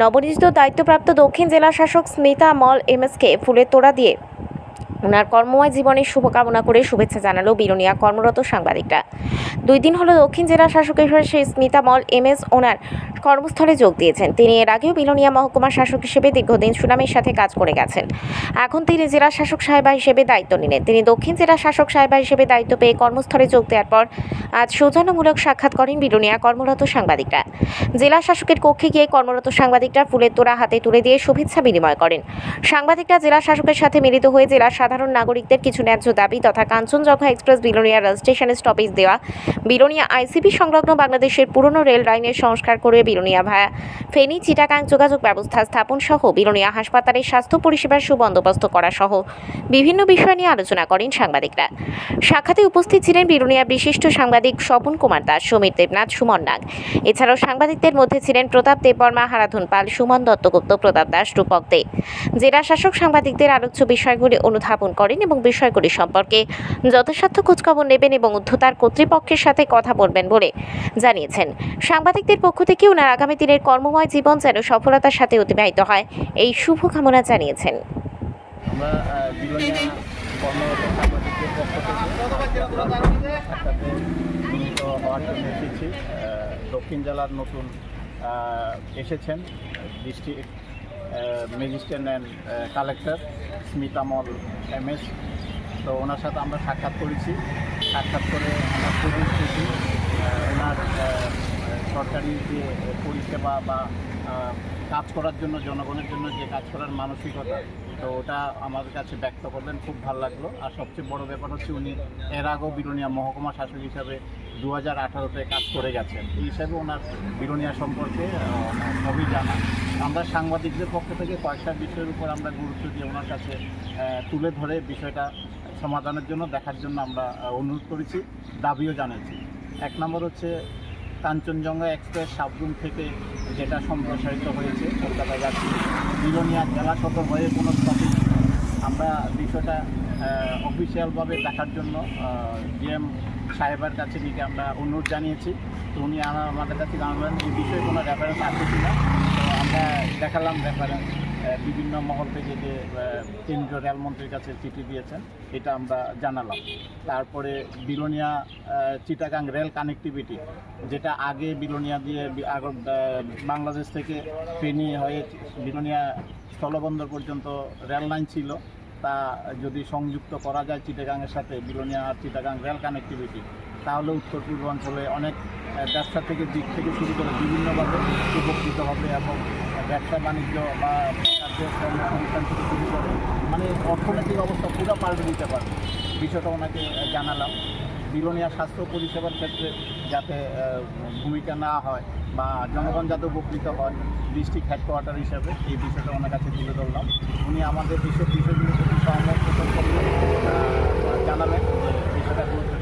নবনিযুক্ত দায়িত্বপ্রাপ্ত দক্ষিণ জেলা শাসক স্মিতা মল এমএসকে ফুলের তোড়া দিয়ে ওনার কর্মময় জীবনের শুভকামনা করে শুভেচ্ছা জানালো বিলোনিয়া কর্মরত সাংবাদিকরা। 2 দিন হলো দক্ষিণ জেলা শাসক হিসেবে সেই স্মিতা মল এমএস ওনার কর্মস্থলে যোগ দিয়েছেন। তিনি এর আগেও বিলোনিয়া মহকুমা শাসক হিসেবে দীর্ঘদিন সুনামের সাথে কাজ করে গেছেন। এখন তিনি জেলা শাসক সাহেবা হিসেবে দায়িত্ব নিলেন। তিনি দক্ষিণ জেলা শাসক সাহেবা হিসেবে দায়িত্ব পেয়ে কর্মস্থলে যোগ দেওয়ার পর আজ সৌজন্যমূলক সাক্ষাৎ করেন বিলোনিয়া কর্মরত সাংবাদিকরা। জেলা শাসকের কক্ষে গিয়ে কর্মরত সাংবাদিকরা ফুলের তোড়া হাতে তুলে দিয়ে শুভেচ্ছা বিনিময় করেন। সাংবাদিকরা জেলা শাসকের সাথে মিলিত হয়ে জেলার সাধারণ নাগরিকদের কিছু ন্যায্য দাবি তথা কাঞ্চনজঙ্ঘা এক্সপ্রেস বিলোনিয়া রেল স্টেশনে স্টপেজ দেওয়া, বিলোনিয়া আইসিপি সংলগ্ন বাংলাদেশের পুরনো রেল লাইনের সংস্কার করে বিলোনিয়া ভায়া ফেনী চিটাগাং যোগাযোগ ব্যবস্থা স্থাপন সহ বিলোনিয়া হাসপাতালের স্বাস্থ্য পরিষেবার সুবন্দোবস্ত করা সহ বিভিন্ন বিষয় নিয়ে আলোচনা করেন সাংবাদিকরা। সাক্ষাতে উপস্থিত ছিলেন বিলোনিয়া বিশিষ্ট সাংবাদিক স্বপন কুমার দাস, সমীর দেবনাথ, সুমন নাগ। এছাড়াও সাংবাদিকদের মধ্যে ছিলেন প্রতাপ দেববর্মা, হারাধন পাল, সুমন দত্তগুপ্ত, প্রতাপ দাস, রূপক দে। জেলা শাসক সাংবাদিকদের আলোচ্য বিষয়গুলি অনুধাবন করেন এবং বিষয়গুলি সম্পর্কে যথাসাধ্য খোঁজখবর নেবেন এবং ঊর্ধ্বতন কর্তৃপক্ষের সাথে কথা বলবেন বলে জানিয়েছেন। সাংবাদিকদের পক্ষ থেকে ওনার আগামী দিনের কর্মময় জীবন যেন সফলতার সাথে অতিবাহিত হয় এই শুভকামনা জানিয়েছেন। আমরা বিলোনিয়া কর্মরত সাংবাদিকদের পক্ষ থেকে মিলিত হওয়ার জন্য এসেছি। দক্ষিণ জেলার নতুন এসেছেন district magistrate and collector Smita mall MS. তো ওনার সাথে আমরা সাক্ষাৎ করেছি। সাক্ষাৎ করে আমরা খুবই খুশি। ওনার সরকারি যে পরিষেবা বা কাজ করার জন্য, জনগণের জন্য যে কাজ করার মানসিকতা, তো ওটা আমাদের কাছে ব্যক্ত করলেন, খুব ভালো লাগলো। আর সবচেয়ে বড় ব্যাপার হচ্ছে উনি এর আগেও বিলোনিয়া মহকুমা শাসক হিসাবে 2018-তে কাজ করে গেছেন। এই হিসাবে ওনার বিলোনিয়া সম্পর্কে সবই জানা। আমরা সাংবাদিকদের পক্ষ থেকে কয়েকটা বিষয়ের উপর আমরা গুরুত্ব দিয়ে ওনার কাছে তুলে ধরে বিষয়টা সমাধানের জন্য দেখার জন্য আমরা অনুরোধ করেছি, দাবিও জানিয়েছি। 1 নম্বর হচ্ছে কাঞ্চনজঙ্ঘা এক্সপ্রেস সাবরুম থেকে যেটা সম্প্রসারিত হয়েছে কলকাতা যাচ্ছি, বিলোনিয়া জেলা সদর হয়ে কোনো স্টপেজ, আমরা বিষয়টা অফিসিয়ালভাবে দেখার জন্য ডিএম সাহেবের কাছে নিয়ে আমরা অনুরোধ জানিয়েছি। তো উনি আমাদের কাছে জানালেন এই বিষয়ে কোনো রেফারেন্স আছে কিনা। তো আমরা দেখালাম রেফারেন্স, বিভিন্ন মহল থেকে যে কেন্দ্রীয় রেলমন্ত্রীর কাছে চিঠি দিয়েছেন, এটা আমরা জানালাম। তারপরে বিলোনিয়া চিটাগাং রেল কানেক্টিভিটি, যেটা আগে বিলোনিয়া দিয়ে বাংলাদেশ থেকে ফেনী হয়ে বিলোনিয়া স্থলবন্দর পর্যন্ত রেল লাইন ছিল, তা যদি সংযুক্ত করা যায় চিটাগাংয়ের সাথে, বিলোনিয়া আর চিটাগাং রেল কানেক্টিভিটি, তাহলে উত্তর পূর্বাঞ্চলে অনেক ব্যবসা থেকে দিক থেকে শুরু করে বিভিন্নভাবে উপকৃত হবে এবং ব্যবসা বাণিজ্য বা কর্মসংস্থান থেকে শুরু করে মানে অর্থনৈতিক অবস্থা পুরো পাল্টে দিতে পারবে। বিষয়টা ওনাকে জানালাম। বিলোনিয়া স্বাস্থ্য পরিষেবার ক্ষেত্রে যাতে ভূমিকা না হয় বা জনগণ যাতে উপকৃত হয় ডিস্ট্রিক্ট হেডকোয়ার্টার হিসাবে, এই বিষয়টা ওনার কাছে তুলে ধরলাম। উনি আমাদের বিষয়গুলোর প্রতি সহমত জানালেন, বিষয়টা গুরুত্ব